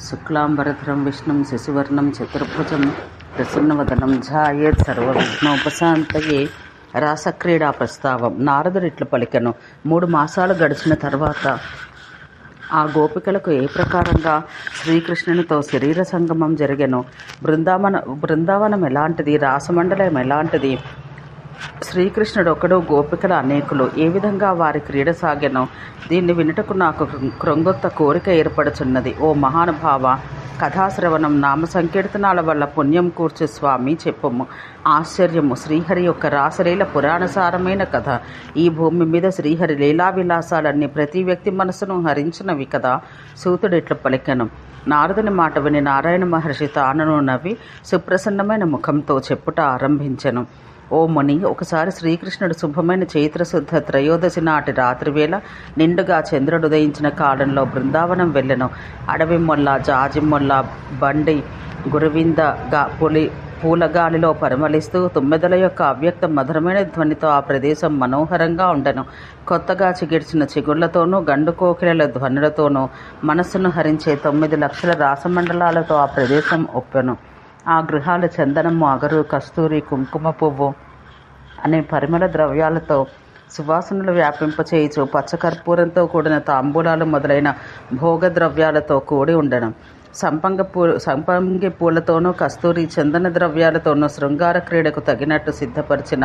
శుక్లాంబరధరం విష్ణుం శశివర్ణం చతుర్భుజం ప్రసన్నవదనం ఝాయేత్ సర్వవిఘ్నోపశాంతయే. రాసక్రీడా ప్రస్తావం. నారదుడిట్లు పలికెను. 3 మాసాలు గడిచిన తర్వాత ఆ గోపికలకు ఏ ప్రకారంగా శ్రీకృష్ణునితో శరీర సంగమం జరిగెను, బృందావనం ఎలాంటిది, రాసమండలం ఎలాంటిది, శ్రీకృష్ణుడు ఒకడు, గోపికలు అనేకులు, ఏ విధంగా వారి క్రీడ సాగెనో దీన్ని వినుటకు నాకు క్రొంగొత్త కోరిక ఏర్పడుచున్నది. ఓ మహానుభావ, కథాశ్రవణం, నామ సంకీర్తనాల వల్ల పుణ్యం కూర్చు స్వామి చెప్పుము. ఆశ్చర్యము. శ్రీహరి యొక్క రాసలీల పురాణసారమైన కథ. ఈ భూమి మీద శ్రీహరి లీలా విలాసాలన్నీ ప్రతి వ్యక్తి మనసును హరించినవి కదా. సూతుడిట్లు పలికెను. నారదుని మాట విని నారాయణ మహర్షి తానును నవ్వి సుప్రసన్నమైన ముఖంతో చెప్పుట ఆరంభించెను. ఓ ముని, ఒకసారి శ్రీకృష్ణుడు శుభమైన చైత్రశుద్ధ త్రయోదశి నాటి రాత్రివేళ నిండుగా చంద్రుడు ఉదయించిన కాలంలో బృందావనం వెళ్ళెను. అడవి మొల్ల, జాజి మొల్ల, బండి గురువిందగా పూలగాలిలో పరిమళిస్తూ తుమ్మెదల యొక్క అవ్యక్త మధురమైన ధ్వనితో ఆ ప్రదేశం మనోహరంగా ఉండెను. కొత్తగా చిగిర్చిన చిగుళ్లతోనూ గండు కోకిలల ధ్వనులతోనూ మనస్సును హరించే 9 లక్షల రాసమండలాలతో ఆ ప్రదేశం ఒప్పెను. ఆ గృహాలు చందనము, అగరు, కస్తూరి, కుంకుమ పువ్వు అనే పరిమళ ద్రవ్యాలతో సువాసనలు వ్యాపింపచేయుచు పచ్చకర్పూరంతో కూడిన తాంబూలాలు మొదలైన భోగ ద్రవ్యాలతో కూడి ఉండను. సంపంగి పూలతోనూ కస్తూరి చందన ద్రవ్యాలతోనూ శృంగార క్రీడకు తగినట్టు సిద్ధపరిచిన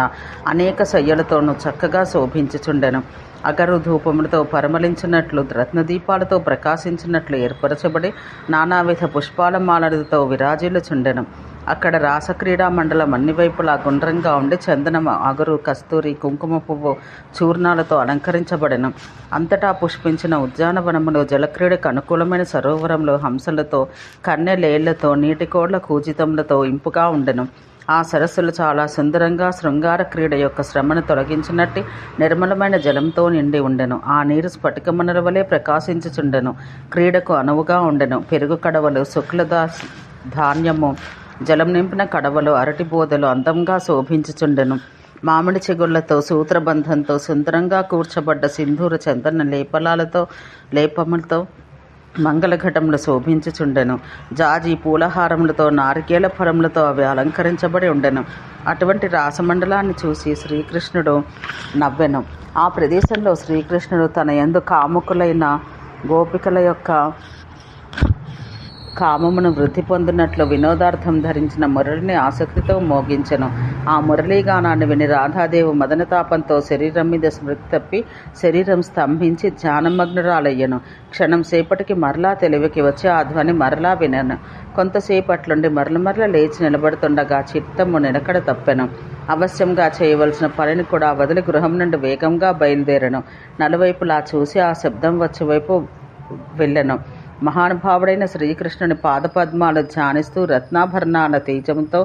అనేక శయ్యలతోనూ చక్కగా శోభించుచుండెను. అగరు ధూపములతో పరిమళించినట్లు, రత్నదీపాలతో ప్రకాశించినట్లు ఏర్పరచబడి నానావిధ పుష్పాల మాలలతో విరాజిల్లుచుండెను. అక్కడ రాసక్రీడా మండలం అన్ని వైపులా గుండ్రంగా ఉండి చందనము, అగరు, కస్తూరి, కుంకుమ పువ్వు చూర్ణాలతో అలంకరించబడెను. అంతటా పుష్పించిన ఉద్యానవనములో, జలక్రీడకు అనుకూలమైన సరోవరంలో హంసలతో, కన్నెలేళ్లతో, నీటికోళ్ల కూజితములతో ఇంపుగా ఉండెను. ఆ సరస్సులు చాలా సుందరంగా శృంగార క్రీడ యొక్క శ్రమను తొలగించినట్టు నిర్మలమైన జలంతో నిండి ఉండెను. ఆ నీరు స్ఫటికమణుల వలె ప్రకాశించుచుండెను. క్రీడకు అనువుగా ఉండెను. పెరుగు కడవలు, శుక్ల ధాన్యము, జలం నింపిన కడవలు, అరటి బోదలు అందంగా శోభించుచుండెను. మామిడి చెగుళ్లతో, సూత్రబంధంతో సుందరంగా కూర్చబడ్డ సింధూర చందన లేపములతో మంగళఘటములు శోభించుచుండెను. జాజి పూలహారములతో, నారికేల ఫలములతో అవి అలంకరించబడి ఉండెను. అటువంటి రాసమండలాన్ని చూసి శ్రీకృష్ణుడు నవ్వెను. ఆ ప్రదేశంలో శ్రీకృష్ణుడు తన యందు కాముకులైన గోపికల యొక్క కామమును వృద్ధి పొందినట్లు వినోదార్థం ధరించిన మురళిని ఆసక్తితో మోగించెను. ఆ మురళీగానాన్ని విని రాధాదేవి మదనతాపంతో శరీరం మీద స్మృతి తప్పి శరీరం స్తంభించి ధ్యానమగ్నురాలయ్యను. క్షణం సేపటికి మరలా తెలివికి వచ్చి ఆ ధ్వని మరలా వినెను. కొంతసేపట్లుండి మరల లేచి నిలబడుతుండగా చిత్తము నిలకడ తప్పెను. అవశ్యంగా చేయవలసిన పనిని కూడా వదిలి గృహం నుండి వేగంగా బయలుదేరెను. నలువైపులా చూసి ఆ శబ్దం వచ్చే వైపు వెళ్ళెను. మహానుభావుడైన శ్రీకృష్ణుని పాదపద్మాలు ధ్యానిస్తూ రత్నాభరణాల తేజంతో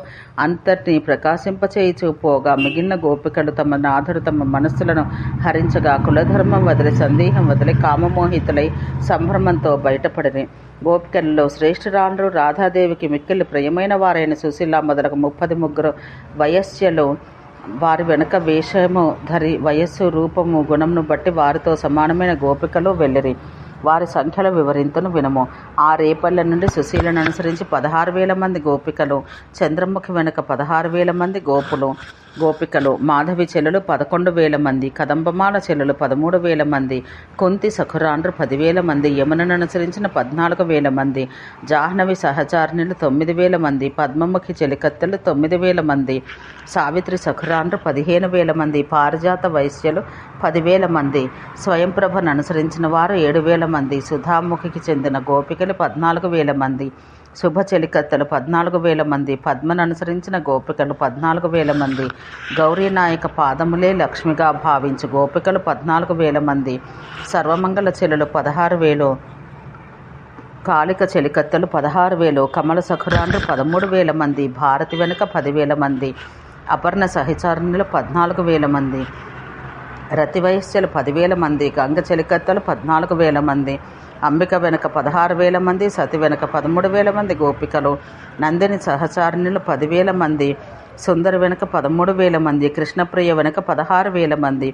అంతటినీ ప్రకాశింపచేయుచూ పోగా మిగిలిన గోపికలు తమ నాథుడు తమ మనస్సులను హరించగా కులధర్మం వదిలి, సందేహం వదిలి కామమోహితులై సంభ్రమంతో బయటపడిరి. గోపికలలో శ్రేష్ఠురాండ్రు రాధాదేవికి మిక్కిలి ప్రియమైన వారైన సుశీల మొదలగు 33 వయస్సులు వారి వెనుక వేషము ధరి వయస్సు, రూపము, గుణమును బట్టి వారితో సమానమైన గోపికలు వెళ్ళిరి. వారి సంఖ్యలో వివరింతును వినము. ఆ రేపల్లె నుండి సుశీలను అనుసరించి 16,000 మంది గోపికలు, చంద్రముఖి వెనుక 16,000 మంది గోపికలు, మాధవి చెల్లెలు 11,000 మంది, కదంబమాల చెల్లెలు 13,000 మంది, కుంతి సఖురాండ్రు 10,000 మంది, యమునను అనుసరించిన 14,000 మంది, జాహ్నవి సహచారిణులు 9,000 మంది, పద్మముఖి చెలికత్తెలు 9,000 మంది, సావిత్రి సఖురాండ్రు 15,000 మంది, పారిజాత వైశ్యలు 10,000 మంది, స్వయంప్రభను అనుసరించిన వారు 7,000 మంది, సుధాముఖికి చెందిన గోపికలు 14,000 మంది, శుభ చెలికత్తెలు 14,000 మంది, పద్మను అనుసరించిన గోపికలు 14,000 మంది, గౌరీనాయక పాదములే లక్ష్మిగా భావించు గోపికలు 14,000 మంది, సర్వమంగళ చెల్లెలు 16,000, కాళిక చెలికత్తెలు 16,000, కమల సఖురాండ్రు 13,000 మంది, భారతి వెనుక 10,000 మంది, అపర్ణ సహచారిణులు 14,000 మంది, రతివైశ్యులు 10,000 మంది, గంగ చెలికత్తెలు 14,000 మంది, అంబిక వెనుక 16,000 మంది, సతి వెనుక 13,000 మంది గోపికలు, నందిని సహచారిణులు 10,000 మంది, సుందరి వెనుక 13,000 మంది, కృష్ణప్రియ వెనుక 16,000 మంది,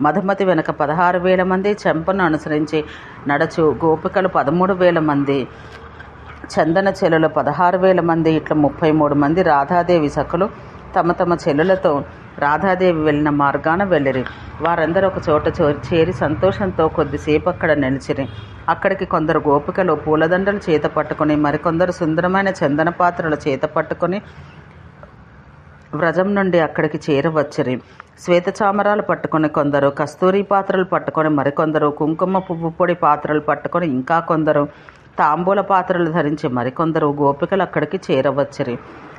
మధుమతి వెనుక 16,000 మంది, చెంపను అనుసరించి నడచు గోపికలు 13,000 మంది, చందన చెలుల 16,000 మంది, ఇట్లా 33 మంది రాధాదేవి సఖులు తమ తమ చెల్లులతో రాధాదేవి వెళ్ళిన మార్గాన వెళ్ళిరి. వారందరూ ఒక చోట చేరి సంతోషంతో కొద్దిసేపు అక్కడ నిలిచిరి. అక్కడికి కొందరు గోపికలు పూలదండలు చేత పట్టుకొని, మరికొందరు సుందరమైన చందన పాత్రలు చేత పట్టుకొని వ్రజం నుండి అక్కడికి చేరవచ్చిరి. శ్వేతచామరాలు పట్టుకొని కొందరు, కస్తూరి పాత్రలు పట్టుకొని మరికొందరు, కుంకుమ పువ్వు పొడి పాత్రలు పట్టుకొని ఇంకా కొందరు, తాంబూల పాత్రలు ధరించి మరికొందరు గోపికలు అక్కడికి చేరవచ్చిరి.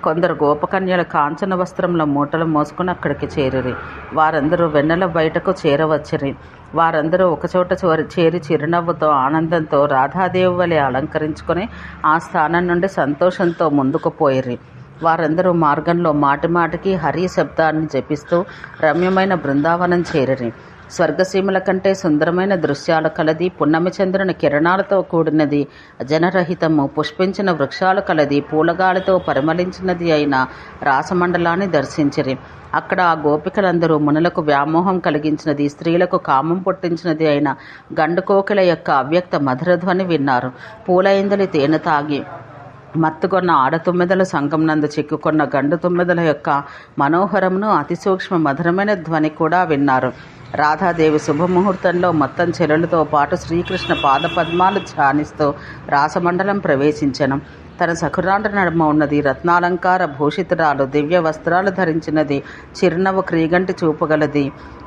కొందరు గోపకన్యల కాంచన వస్త్రంలో మూటలు మోసుకుని అక్కడికి చేరిరి. వారందరూ వెన్నెల బయటకు చేరవచ్చిరి. వారందరూ ఒకచోట చేరి చిరునవ్వుతో ఆనందంతో రాధాదేవి వలె అలంకరించుకొని ఆ స్థానం నుండి సంతోషంతో ముందుకు పోయిరి. వారందరూ మార్గంలో మాటిమాటికి హరి శబ్దాన్ని జపిస్తూ రమ్యమైన బృందావనం చేరిరి. స్వర్గసీమల కంటే సుందరమైన దృశ్యాలు కలది, పున్నమి చంద్రుని కిరణాలతో కూడినది, జనరహితము, పుష్పించిన వృక్షాలు కలది, పూలగాలితో పరిమళించినది అయిన రాసమండలాన్ని దర్శించిరి. అక్కడ ఆ గోపికలందరూ మునులకు వ్యామోహం కలిగించినది, స్త్రీలకు కామం పుట్టించినది అయిన గండుకోకిల యొక్క అవ్యక్త మధురధ్వని విన్నారు. పూలైందలి తేనె తాగి మత్తుకొన్న ఆడతుమ్మెదల సంఘం నందు చిక్కుకొన్న గండు తుమ్మెదల యొక్క మనోహరమును అతి సూక్ష్మ మధురమైన ధ్వని కూడా విన్నారు. రాధాదేవి శుభముహూర్తంలో మొత్తం చెల్లెలతో పాటు శ్రీకృష్ణ పాదపద్మాలు ధ్యానిస్తూ రాసమండలం ప్రవేశించెను. తన సఖురాండ్ర నడుమ ఉన్నది, రత్నాలంకార భూషితురాలు, దివ్య వస్త్రాలు ధరించినది, చిరునవ్వు క్రీగంటి చూపగలది,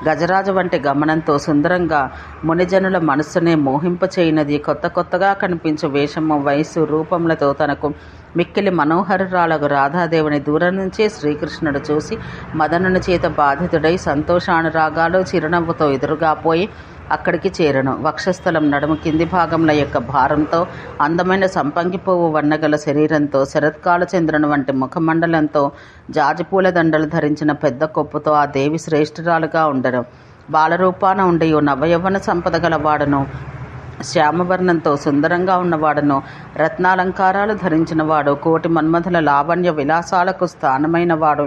గజరాజ వంటి గమనంతో సుందరంగా మునిజనుల మనస్సునే మోహింపచేయినది, కొత్త కొత్తగా కనిపించు వేషము, వయస్సు, రూపములతో తనకు మిక్కిలి మనోహరురాలకు రాధాదేవిని దూరం నుంచే శ్రీకృష్ణుడు చూసి మదనుని చేత బాధితుడై సంతోషానురాగాలు చిరునవ్వుతో ఎదురుగా పోయి అక్కడికి చేరను. వక్షస్థలం నడుము కింది భాగంలో యొక్క భారంతో, అందమైన సంపంగి పువ్వు వన్నగల శరీరంతో, శరత్కాల చంద్రుని వంటి ముఖమండలంతో, జాజిపూల దండలు ధరించిన పెద్ద కొప్పుతో ఆ దేవి శ్రేష్ఠురాలుగా ఉండను. బాలరూపాన ఉండి నవయవ్వన సంపద గలవాడను, శ్యామవర్ణంతో సుందరంగా ఉన్నవాడను, రత్నాలంకారాలు ధరించినవాడు, కోటి మన్మథుల లావణ్య విలాసాలకు స్థానమైన వాడు,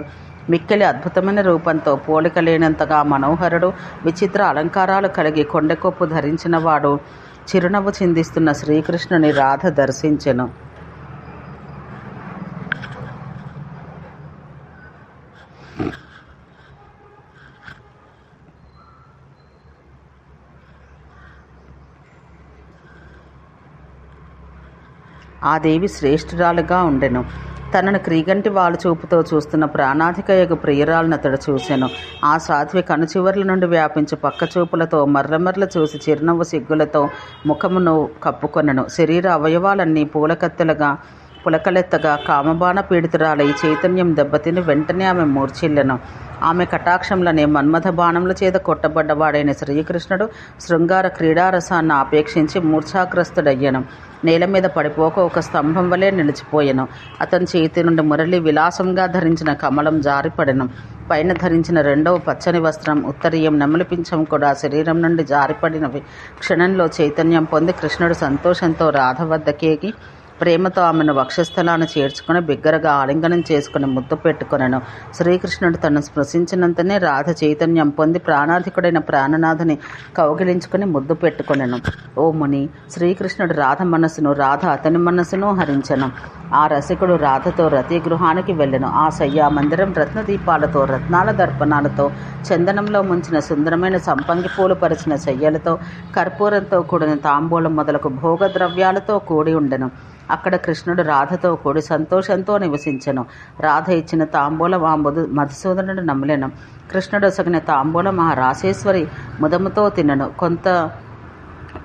మిక్కిలి అద్భుతమైన రూపంతో పోలిక లేనంతగా మనోహరుడు, విచిత్ర అలంకారాలు కలిగి కొండెకొప్పు ధరించినవాడు, చిరునవ్వు చిందిస్తున్న శ్రీకృష్ణుని రాధ దర్శించెను. ఆ దేవి శ్రేష్ఠురాలుగా ఉండెను. తనను క్రీగంటి వాలు చూపుతో చూస్తున్న ప్రాణాధికయగు ప్రియురాలను అతడు చూసెను. ఆ సాధ్వి కనుచివర్ల నుండి వ్యాపించి పక్క చూపులతో మర్రమర్ల చూసి చిరునవ్వు సిగ్గులతో ముఖమును కప్పుకొనెను. శరీర అవయవాలన్నీ పూలకత్తెలుగా పులకలెత్తగా కామబాణ పీడితురాలై చైతన్యం దెబ్బతిని వెంటనే ఆమె మూర్ఛిల్లెను. ఆమె కటాక్షంలోనే మన్మథ బాణముల చేత కొట్టబడ్డవాడైన శ్రీకృష్ణుడు శృంగార క్రీడారసాన్ని ఆపేక్షించి మూర్ఛాగ్రస్తుడయ్యను. నేల మీద పడిపోక ఒక స్తంభం వలె నిలిచిపోయెను. అతని చేతి నుండి మురళి విలాసంగా ధరించిన కమలం జారిపడెను. పైన ధరించిన రెండవ పచ్చని వస్త్రం, ఉత్తరీయం, నెమలిపించం కూడా శరీరం నుండి జారిపడినవి. క్షణంలో చైతన్యం పొంది కృష్ణుడు సంతోషంతో రాధ వద్దకేగి ప్రేమతో ఆమెను వక్షస్థలాన్ని చేర్చుకుని బిగ్గరగా ఆలింగనం చేసుకుని ముద్దు పెట్టుకొనెను. శ్రీకృష్ణుడు తను స్పృశించినంతనే రాధ చైతన్యం పొంది ప్రాణాధికుడైన ప్రాణనాథని కౌగిలించుకుని ముద్దు పెట్టుకొనెను. ఓ ముని, శ్రీకృష్ణుడు రాధ మనస్సును, రాధ అతని మనస్సును హరించెను. ఆ రసికుడు రాధతో రతి గృహానికి వెళ్ళెను. ఆ శయ్యా మందిరం రత్నదీపాలతో, రత్నాల దర్పణాలతో, చందనంలో ముంచిన సుందరమైన సంపంగి పూలు పరిచిన శయ్యలతో, కర్పూరంతో కూడిన తాంబూలం మొదలకు భోగ ద్రవ్యాలతో కూడి ఉండెను. అక్కడ కృష్ణుడు రాధతో కూడి సంతోషంతో నివసించెను. రాధ ఇచ్చిన తాంబూలం ఆ మధుసూదనుడు నమ్మలెను. కృష్ణుడు సగిన తాంబూలం ఆ రాసేశ్వరి ముదముతో తినను.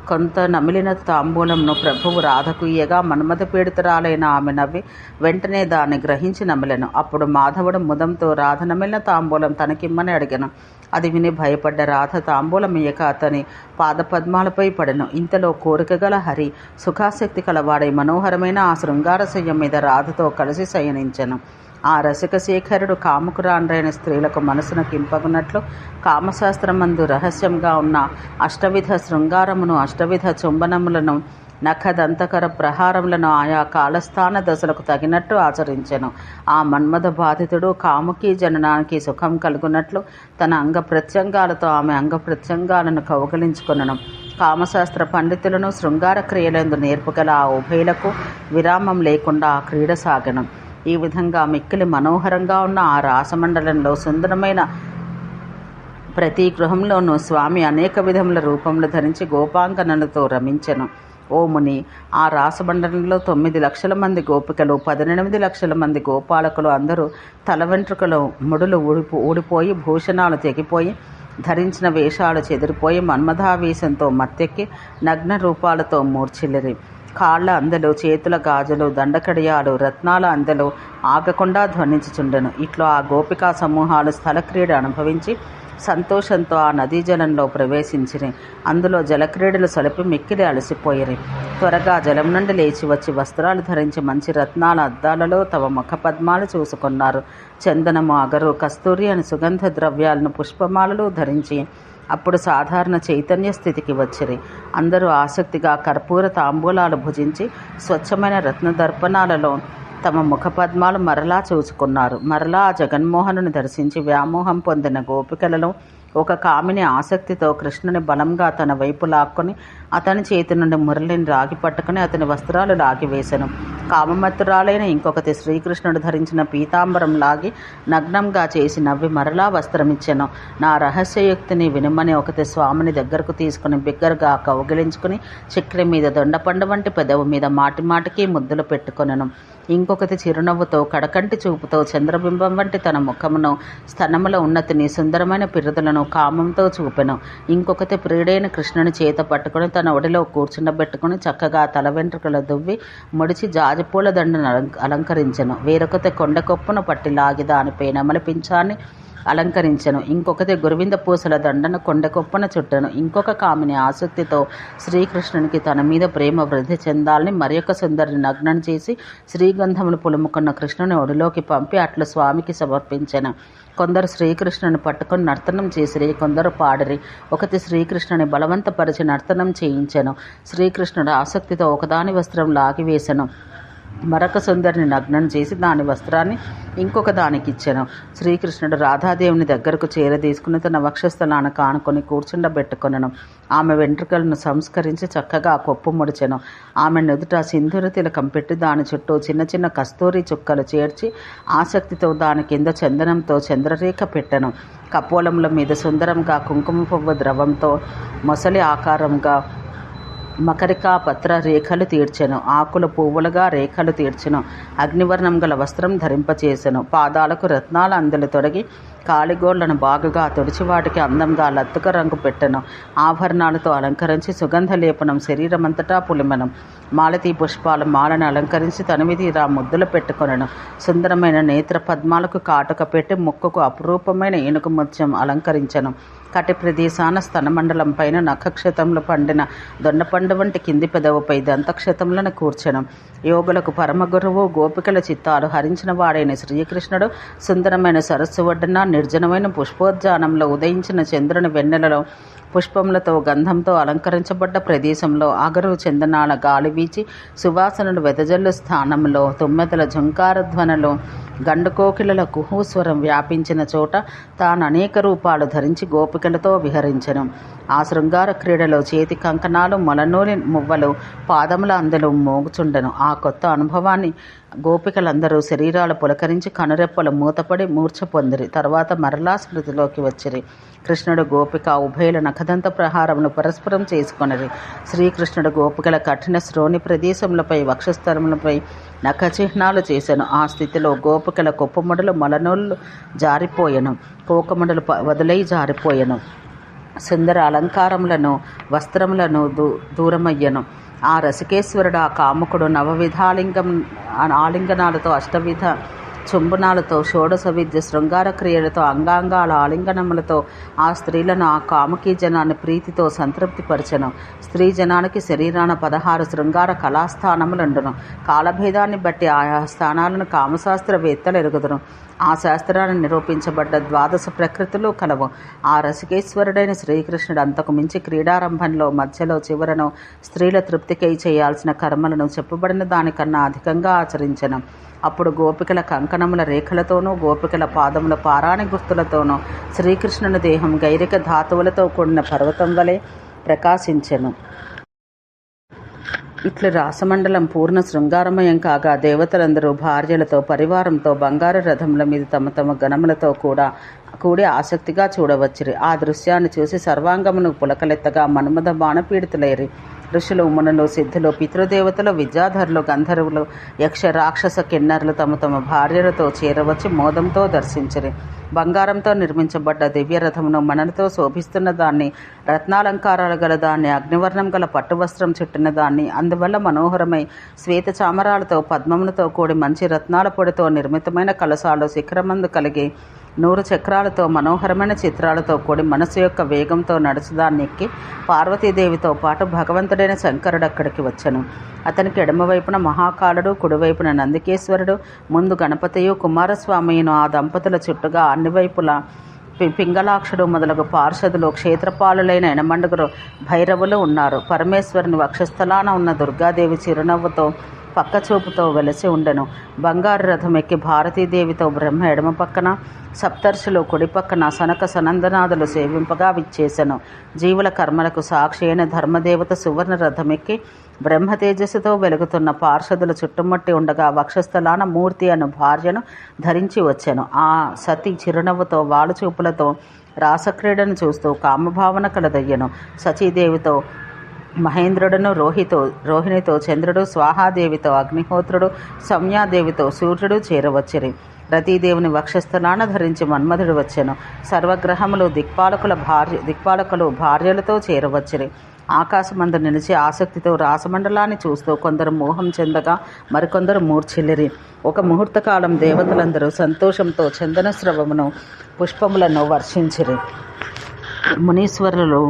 కొంత నమిలిన తాంబూలంను ప్రభువు రాధకు ఇయ్యగా మన్మథ పీడితురాలైన ఆమె నవ్వి వెంటనే దాన్ని గ్రహించి నమిలెను. అప్పుడు మాధవుడు ముదంతో రాధ నమిలిన తాంబూలం తనకిమ్మని అడిగెను. అది విని భయపడ్డ రాధ తాంబూలం ఇయ్యక అతని పాదపద్మాలపై పడెను. ఇంతలో కోరిక గల హరి సుఖాసక్తి కలవాడై మనోహరమైన ఆ శృంగారశయ్యం మీద రాధతో కలిసి శయనించెను. ఆ రసిక శేఖరుడు కాముకురాండ్రైన స్త్రీలకు మనసును కింపగునట్లు కామశాస్త్రమందు రహస్యంగా ఉన్న అష్టవిధ శృంగారమును, అష్టవిధ చుంబనములను, నఖదంతకర ప్రహారములను ఆయా కాలస్థాన దశలకు తగినట్టు ఆచరించెను. ఆ మన్మథ బాధితుడు కాముకి జననానికి సుఖం కలుగునట్లు తన అంగ ప్రత్యంగాలతో ఆమె అంగ ప్రత్యంగాలను కౌగిలించుకొనెను. కామశాస్త్ర పండితులను శృంగార క్రియలందు నేర్పుగల ఆ ఉభయులకు విరామం లేకుండా ఆ క్రీడ సాగనం. ఈ విధంగా మిక్కిలి మనోహరంగా ఉన్న ఆ రాసమండలంలో సుందరమైన ప్రతి గృహంలోనూ స్వామి అనేక విధముల రూపములు ధరించి గోపాంగనలతో రమించెను. ఓ ముని, ఆ రాసమండలంలో 9 లక్షల మంది గోపికలు, 18 లక్షల మంది గోపాలకులు అందరూ తల వెంట్రుకలు ముడులు ఊడిపోయి, భూషణాలు తెగిపోయి, ధరించిన వేషాలు చెదిరిపోయి, మన్మథావేశంతో మత్తెక్కి నగ్న రూపాలతో మూర్ఛిల్లిరి. కాళ్ల అందెలు, చేతుల గాజులు, దండకడియాలు, రత్నాల అందెలు ఆగకుండా ధ్వనించుచుండెను. ఇట్లో ఆ గోపికా సమూహాలు స్థలక్రీడ అనుభవించి సంతోషంతో ఆ నదీ జలంలో ప్రవేశించిరి. అందులో జలక్రీడలు సలిపి మిక్కిలి అలసిపోయిరి. త్వరగా జలం నుండి లేచి వచ్చి వస్త్రాలు ధరించి మంచి రత్నాల అద్దాలలో తమ ముఖ పద్మాలు చూసుకున్నారు. చందనము, అగరు, కస్తూరి అని సుగంధ ద్రవ్యాలను, పుష్పమాలలు ధరించి అప్పుడు సాధారణ చైతన్య స్థితికి వచ్చిరి. అందరూ ఆసక్తిగా కర్పూర తాంబూలాలు భుజించి స్వచ్ఛమైన రత్న దర్పణాలలో తమ ముఖపద్మాలు మరలా చూసుకున్నారు. మరలా ఆ జగన్మోహనుని దర్శించి వ్యామోహం పొందిన గోపికలలో ఒక కామిని ఆసక్తితో కృష్ణుని బలంగా తన వైపు లాక్కొని అతని చేతి నుండి మురళిని రాగి పట్టుకుని అతని వస్త్రాలు లాగివేశను. కామమత్తురాలైన ఇంకొకటి శ్రీకృష్ణుడు ధరించిన పీతాంబరం లాగి నగ్నంగా చేసి నవ్వి మరలా వస్త్రమిచ్చెను. నా రహస్యయుక్తిని వినుమని ఒకటి స్వామిని దగ్గరకు తీసుకుని బిగ్గరగా కౌగిలించుకుని చక్రి మీద దొండపండు వంటి పెదవు మీద మాటిమాటికి ముద్దులు పెట్టుకొనెను. ఇంకొకటి చిరునవ్వుతో కడకంటి చూపుతో చంద్రబింబం వంటి తన ముఖమును, స్తనముల ఉన్నతిని, సుందరమైన పిరుదులను కామంతో చూపెను. ఇంకొకటి ప్రియుడైన కృష్ణుని చేత పట్టుకుని తన ఒడిలో కూర్చుండబెట్టుకుని చక్కగా తల వెంట్రుకలు దువ్వి ముడిచి జాజిపూల దండను అలంకరించెను. వేరొకటి కొండ కొప్పును పట్టి లాగి దానిపై నెమలి పింఛాన్ని అలంకరించెను. ఇంకొకటి గురువింద పూసల దండను కొండకొప్పున చుట్టెను. ఇంకొక కామిని ఆసక్తితో శ్రీకృష్ణునికి తన మీద ప్రేమ వృద్ధి చెందాలని మరియొక సుందరిని నగ్నం చేసి శ్రీగంధములు పులుముకున్న కృష్ణుని ఒడిలోకి పంపి అట్లు స్వామికి సమర్పించెను. కొందరు శ్రీకృష్ణుని పట్టుకొని నర్తనం చేసిరి, కొందరు పాడిరి. ఒకటి శ్రీకృష్ణుని బలవంతపరిచి నర్తనం చేయించెను. శ్రీకృష్ణుడు ఆసక్తితో ఒకదాని వస్త్రం లాగివేశను. మరొక సుందరిని నగ్నం చేసి దాని వస్త్రాన్ని ఇంకొక దానికి ఇచ్చెను. శ్రీకృష్ణుడు రాధాదేవుని దగ్గరకు చేరదీసుకుని తన వక్షస్థలాన కానుకొని కూర్చుండబెట్టుకొనెను. ఆమె వెంట్రుకలను సంస్కరించి చక్కగా కొప్పు ముడిచెను. ఆమె నుదుట సింధూర తిలకం పెట్టి దాని చుట్టూ చిన్న చిన్న కస్తూరి చుక్కలు చేర్చి ఆసక్తితో దాని కింద చందనంతో చంద్రరేఖ పెట్టెను. కపోలముల మీద సుందరంగా కుంకుమ పువ్వు ద్రవంతో మొసలి ఆకారంగా మకరికా పత్ర రేఖలు తీర్చెను. ఆకులు పువ్వులుగా రేఖలు తీర్చెను. అగ్నివర్ణం గల వస్త్రం ధరింపచేసెను. పాదాలకు రత్నాల అందెలు తొడిగి కాలిగోళ్లను బాగుగా తుడిచి వాటికి అందంగా లత్తుక రంగు పెట్టెను. ఆభరణాలతో అలంకరించి సుగంధ లేపనం శరీరమంతటా పులిమెను. మాలతీ పుష్పాల మాలను అలంకరించి తనివిదీరా ముద్దులు పెట్టుకొనెను. సుందరమైన నేత్ర పద్మాలకు కాటుక పెట్టి ముక్కుకు అపురూపమైన ఏనుగు ముత్యం అలంకరించెను. కటి ప్రదేశాన స్తనమండలం పైన నఖక్షతంలో పండిన దొండపండు వంటి కింది పెదవుపై దంతక్షతములను కూర్చెను. యోగులకు పరమగురువు, గోపికల చిత్తాలు హరించిన వాడైన శ్రీకృష్ణుడు సుందరమైన సరస్సు ఒడ్డున నిర్జనమైన పుష్పోద్యానంలో ఉదయించిన చంద్రుని వెన్నెలలో పుష్పములతో గంధంతో అలంకరించబడ్డ ప్రదేశంలో అగరు చందనాల గాలి వీచి సువాసనలు వెదజల్లు స్థానంలో తుమ్మెదల ఝుంకారధ్వనులు గండుకోకిలల కుహూస్వరం వ్యాపించిన చోట తాను అనేక రూపాలు ధరించి గోపికలతో విహరించెను. ఆ శృంగార క్రీడలో చేతి కంకణాలు, మొలనూలి మువ్వలు, పాదముల అందెలు మోగుచుండెను. ఆ కొత్త అనుభవాన్ని గోపికలందరూ శరీరాలు పులకరించి కనురెప్పలు మూతపడి మూర్ఛ పొందిరి. తర్వాత మరలా స్మృతిలోకి వచ్చిరి. కృష్ణుడు గోపిక ఉభయుల నఖదంత ప్రహారమును పరస్పరం చేసుకొనిరి. శ్రీకృష్ణుడు గోపికల కఠిన శ్రోణి ప్రదేశములపై, వక్షస్థలములపై నఖ చిహ్నాలు చేసెను. ఆ స్థితిలో గోపికల కొప్పుముడలు, మొలనూళ్ళు జారిపోయెను. కోకముడలు వదులై జారిపోయెను. సుందర అలంకారములను, వస్త్రములను దూరమయ్యను. ఆ రసికేశ్వరుడు, ఆ కాముకుడు ఆలింగనాలతో, అష్టవిధ చుంబనాలతో, షోడశ విద్య శృంగార క్రియలతో, అంగాంగాల ఆలింగనములతో ఆ స్త్రీలను, ఆ కాముకీ జనాన్ని ప్రీతితో సంతృప్తిపరచెను. స్త్రీ జనానికి శరీరాన 16 శృంగార కళాస్థానములుండును. కాలభేదాన్ని బట్టి ఆయా స్థానాలను కామశాస్త్రవేత్తలు ఎరుగుదురు. ఆ శాస్త్రాన్ని నిరూపించబడ్డ 12 ప్రకృతులు కలవు. ఆ రసికేశ్వరుడైన శ్రీకృష్ణుడు అంతకు మించి క్రీడారంభంలో, మధ్యలో, చివరను స్త్రీల తృప్తికై చేయాల్సిన కర్మలను చెప్పబడిన దానికన్నా అధికంగా ఆచరించెను. అప్పుడు గోపికల కంకణముల రేఖలతోనూ, గోపికల పాదముల పారాణి గుర్తులతోనూ శ్రీకృష్ణుని దేహం గైరిక ధాతువులతో కూడిన పర్వతం వలె ప్రకాశించెను. ఇట్లు రాసమండలం పూర్ణ శృంగారమయం కాగా దేవతలందరూ భార్యలతో పరివారంతో బంగారు రథముల మీద తమ తమ గణములతో కూడి ఆసక్తిగా చూడవచ్చిరి. ఆ దృశ్యాన్ని చూసి సర్వాంగమును పులకలెత్తగా మన్మథ బాణపీడితులైరి. ఋషులు, మునులు, సిద్ధులు, పితృదేవతలు, విద్యాధరులు, గంధర్వులు, యక్ష, రాక్షస, కిన్నరులు తమ తమ భార్యలతో చేరవచ్చి మోదంతో దర్శించిరి. బంగారంతో నిర్మించబడ్డ దివ్యరథమును, మణలతో శోభిస్తున్న దాన్ని, రత్నాలంకారాలు గల దాన్ని, అగ్నివర్ణం గల పట్టువస్త్రం చుట్టిన దాన్ని, అందువల్ల మనోహరమై శ్వేత చామరాలతో పద్మములతో కూడి మంచి రత్నాల పొడితో నిర్మితమైన కలశాలు శిఖరమందు కలిగి 100 చక్రాలతో మనోహరమైన చిత్రాలతో కూడి మనసు యొక్క వేగంతో నడుచుదాన్ని ఎక్కి పార్వతీదేవితో పాటు భగవంతుడైన శంకరుడు అక్కడికి వచ్చెను. అతనికి ఎడమవైపున మహాకాలుడు, కుడివైపున నందికేశ్వరుడు, ముందు గణపతియు కుమారస్వామియును, ఆ దంపతుల చుట్టుగా అన్ని వైపులా పింగళాక్షుడు మొదలగు పార్షదులు, క్షేత్రపాలులైన ఎనమండుగురు భైరవులు ఉన్నారు. పరమేశ్వరుని వక్షస్థలాన ఉన్న దుర్గాదేవి చిరునవ్వుతో పక్కచూపుతో వెలసి ఉండెను. బంగారు రథం ఎక్కి భారతీదేవితో బ్రహ్మ ఎడమ పక్కన, సప్తర్షులు కుడి పక్కన సనక సనందనాథులు సేవింపగా విచ్చేసెను. జీవుల కర్మలకు సాక్షి అయిన ధర్మదేవత సువర్ణ రథమెక్కి బ్రహ్మ తేజస్సుతో వెలుగుతున్న పార్షదులు చుట్టుముట్టి ఉండగా వక్షస్థలాన మూర్తి అను భార్యను ధరించి వచ్చెను. ఆ సతి చిరునవ్వుతో వాలుచూపులతో రాసక్రీడను చూస్తూ కామభావన కలదయ్యను. సచీదేవితో మహేంద్రుడును, రోహిణితో చంద్రుడు, స్వాహాదేవితో అగ్నిహోత్రుడు, సౌమ్యాదేవితో సూర్యుడు చేరవచ్చిరి. రతీదేవుని వక్షస్థలాన ధరించి మన్మధుడు వచ్చెను. సర్వగ్రహములు దిక్పాలకులు భార్యలతో చేరవచ్చిరి. ఆకాశమందు నిలిచి ఆసక్తితో రాసమండలాన్ని చూస్తూ కొందరు మోహం చెందగా మరికొందరు మూర్ఛిల్లిరి. ఒక ముహూర్తకాలం దేవతలందరూ సంతోషంతో చందన స్రవమును, పుష్పములను వర్షించిరి. మునీశ్వరులు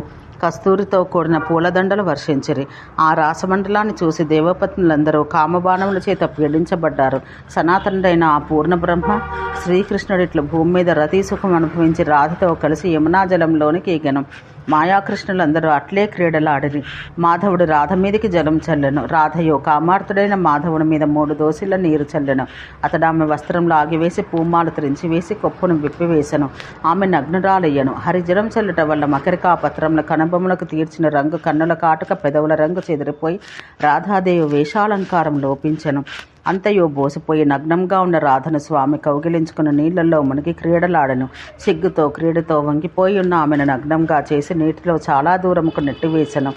కస్తూరితో కూడిన పూలదండలు వర్షించిరి. ఆ రాసమండలాన్ని చూసి దేవపత్నులందరూ కామబాణముల చేత పీడించబడ్డారు. సనాతనుడైన ఆ పూర్ణ బ్రహ్మ శ్రీకృష్ణుడిట్లు భూమి మీద రతీ సుఖం అనుభవించి రాధతో కలిసి యమునా జలంలోనికి ఎగెను. మాయాకృష్ణులందరూ అట్లే క్రీడలాడిరి. మాధవుడు రాధ మీదికి జలం చల్లెను. రాధయో కామార్తుడైన మాధవుని మీద 3 దోసిళ్ల నీరు చల్లెను. అతడు ఆమె వస్త్రంలో ఆగివేసి పూమాలు త్రించివేసి కొప్పును విప్పివేశను. ఆమె నగ్నురాలయ్యను. హరిజలం చల్లుట వల్ల మకరికా పత్రముల కనబములకు తీర్చిన రంగు, కన్నుల కాటుక, పెదవుల రంగు చెదిరిపోయి రాధాదేవి వేషాలంకారం లోపించెను. అంతయో బోసిపోయి నగ్నంగా ఉన్న రాధను స్వామి కౌగిలించుకుని నీళ్లలో మునిగి క్రీడలాడెను. సిగ్గుతో క్రీడతో వంగిపోయి ఉన్న ఆమెను నగ్నంగా చేసి నీటిలో చాలా దూరముకు నెట్టివేశను.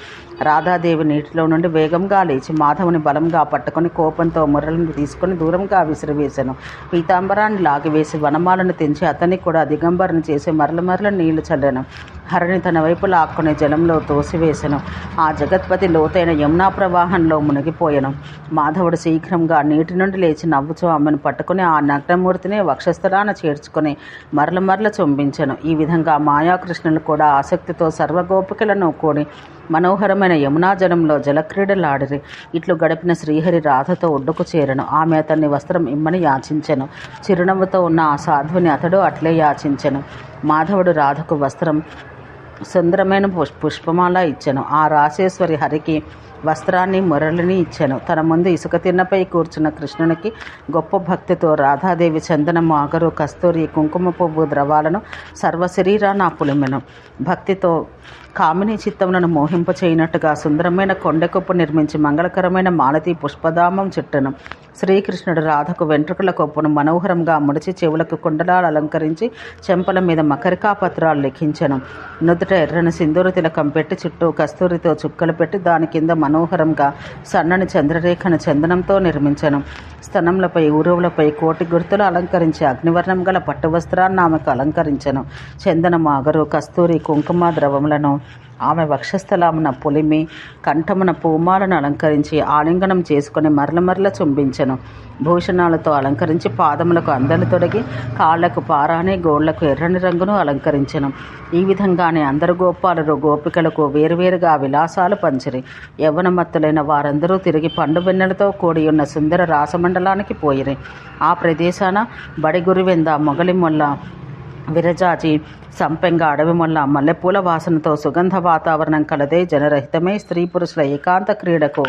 రాధాదేవి నీటిలో నుండి వేగంగా లేచి మాధవుని బలంగా పట్టుకుని కోపంతో మురళిని తీసుకుని దూరంగా విసిరివేశను. పీతాంబరాన్ని లాగివేసి వనమాలను తెంచి అతన్ని కూడా దిగంబరను చేసి మరల నీళ్లు చల్లెను. హరిని తన వైపు లాక్కుని జలంలో తోసివేశను. ఆ జగత్పతి లోతైన యమునా ప్రవాహంలో మునిగిపోయెను. మాధవుడు శీఘ్రంగా నీటి నుండి లేచి నవ్వుచూ ఆమెను పట్టుకుని ఆ నగ్నమూర్తిని వక్షస్థలాన చేర్చుకుని మరల చుంబించెను. ఈ విధంగా మాయాకృష్ణులు కూడా ఆసక్తితో సర్వగోపికలను కూడి మనోహరమైన యమునా జలంలో జలక్రీడలాడిరి. ఇట్లు గడిపిన శ్రీహరి రాధతో ఒడ్డుకు చేరను. ఆమె అతన్ని వస్త్రం ఇమ్మని యాచించెను. చిరునవ్వుతో ఉన్న ఆ సాధువుని అతడు అట్లే యాచించెను. మాధవుడు రాధకు వస్త్రం, సుందరమైన పుష్పమాల ఇచ్చెను. ఆ రాసేశ్వరి హరికి వస్త్రాన్ని, మురళిని ఇచ్చెను. తన ముందు ఇసుక తిన్నపై కూర్చున్న కృష్ణునికి గొప్ప భక్తితో రాధాదేవి చందనము, అగరు, కస్తూరి, కుంకుమ పువ్వు ద్రవాలను సర్వశరీరాన పులిమెను. భక్తితో కామిని చిత్తములను మోహింపచేయనట్టుగా సుందరమైన కొండకొప్పు నిర్మించి మంగళకరమైన మాలతీ పుష్పధామం చుట్టెను. శ్రీకృష్ణుడు రాధకు వెంట్రుకల కొప్పును మనోహరంగా ముడిచి చెవులకు కుండలాలు అలంకరించి చెంపల మీద మకరికా పత్రాలు లిఖించెను. నుదుట ఎర్రని సింధూర తిలకం పెట్టి చుట్టూ కస్తూరితో చుక్కలు పెట్టి దాని కింద మనోహరంగా సన్నని చంద్రరేఖను చందనంతో నిర్మించెను. స్తనములపై, ఊరువులపై కోటి గుర్తులు అలంకరించి అగ్నివర్ణం గల పట్టు వస్త్రాన్ని ఆమెకు అలంకరించెను. చందనము, అగరు, కస్తూరి, కుంకుమ ద్రవములను ఆమె వక్షస్థలమున పులిమి, కంఠమున పూమాలను అలంకరించి ఆలింగనం చేసుకుని మరల చుంబించెను. భూషణాలతో అలంకరించి పాదములకు అందలు తొడిగి కాళ్లకు పారాని, గోళ్లకు ఎర్రని రంగును అలంకరించెను. ఈ విధంగానే అందరు గోపాలురు గోపికలకు వేరువేరుగా విలాసాలు పంచిరి. యవ్వనమత్తులైన వారందరూ తిరిగి పండు వెన్నెలతో కూడి ఉన్న సుందర రాసమండలానికి పోయిరి. ఆ ప్రదేశాన బడిగురివెంద, మొగలిమొల్ల, విరజాజి సంపెంగ అడవి మొల్ల మల్లెపూల వాసనతో సుగంధ వాతావరణం కలదే జనరహితమై స్త్రీ పురుషుల ఏకాంత క్రీడకు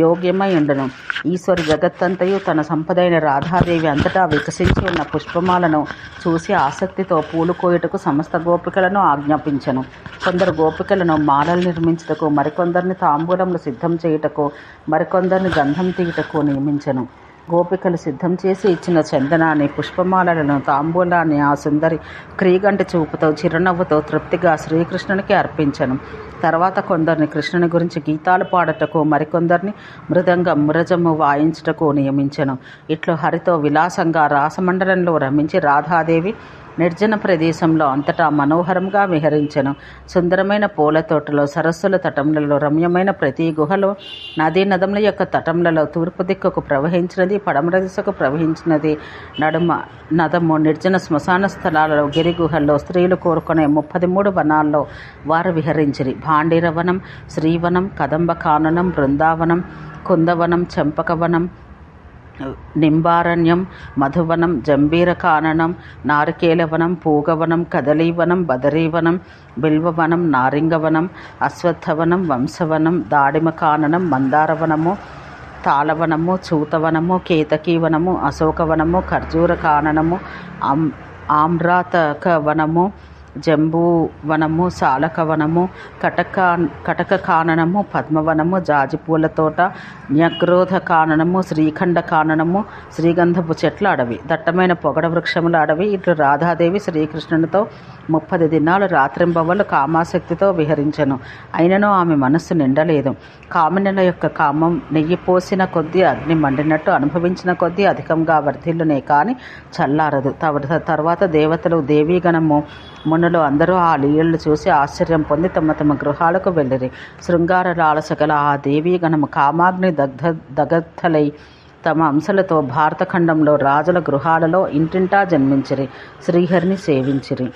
యోగ్యమై ఉండును. ఈశ్వరి జగత్తంతయు తన సంపదైన రాధాదేవి అంతటా వికసించి ఉన్న పుష్పమాలను చూసి ఆసక్తితో పూలు కోయుటకు సమస్త గోపికలను ఆజ్ఞాపించను. కొందరు గోపికలను మాలలు నిర్మించుటకు, మరికొందరిని తాంబూలములు సిద్ధం చేయుటకు, మరికొందరిని గంధం తీయుటకు నియమించను. గోపికలు సిద్ధం చేసి ఇచ్చిన చందనాన్ని, పుష్పమాలలను, తాంబూలాన్ని ఆ సుందరి క్రీగంటి చూపుతో చిరునవ్వుతో తృప్తిగా శ్రీకృష్ణునికి అర్పించను. తర్వాత కొందరిని కృష్ణుని గురించి గీతాలు పాడటకు, మరికొందరిని మృదంగం మురజము వాయించుటకు నియమించను. ఇట్లు హరితో విలాసంగా రాసమండలంలో రమించి రాధాదేవి నిర్జన ప్రదేశంలో అంతటా మనోహరంగా విహరించెను. సుందరమైన పూల తోటలో, సరస్సుల తటములలో, రమ్యమైన ప్రతి గుహలో, నదీ నదముల యొక్క తటములలో తూర్పు దిక్కుకు ప్రవహించినది, పడమర దిశకు ప్రవహించినది నడుమ నదము, నిర్జన శ్మశాన స్థలాలలో, గిరి గుహల్లో, స్త్రీలు కోరుకునే 33 వనాల్లో వారు విహరించిరి. భాండీరవనం, శ్రీవనం, కదంబ కాననం, బృందావనం, కుందవనం, చంపకవనం, నింబారణ్యం, మధువనం, జంబీర కాననం, నారికేలవనం, పూగవనం, కదలీవనం, బదరీవనం, బిల్వవనం, నారింగవనం, అశ్వత్థవనం, వంశవనం, దాడిమ కాననం, మందారవనము, తాళవనము, చూతవనము, కేతకీవనము, అశోకవనము, ఖర్జూర కాననము, ఆమ్రాతక వనము, జంబూవనము, సాలకవనము, కటక కాననము, పద్మవనము, జాజిపూల తోట, న్యగ్రోధ కాననము, శ్రీఖండ కాననము, శ్రీగంధపు చెట్ల అడవి, దట్టమైన పొగడ వృక్షముల అడవి. ఇట్లు రాధాదేవి శ్రీకృష్ణునితో 30 దినాలు రాత్రింబవళ్ళు కామాసక్తితో విహరించెను. అయినను ఆమె మనస్సు నిండలేదు. కామినుల యొక్క కామం నెయ్యి పోసిన కొద్దీ అగ్ని మండినట్టు అనుభవించిన కొద్దీ అధికంగా వర్ధిల్లునే కానీ చల్లారదు. తర్వాత దేవతలు, దేవీగణము, మునులు అందరూ ఆ లీలలు చూసి ఆశ్చర్యం పొంది తమ తమ గృహాలకు వెళ్ళిరి. శృంగార లాలసగల ఆ దేవీగణము కామాగ్ని దగ్ధలై తమ అంశలతో భారతఖండంలో రాజుల గృహాలలో ఇంటింటా జన్మించిరి, శ్రీహరిని సేవించిరి.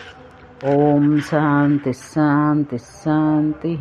ఓం శాంతి శాంతి శాంతి.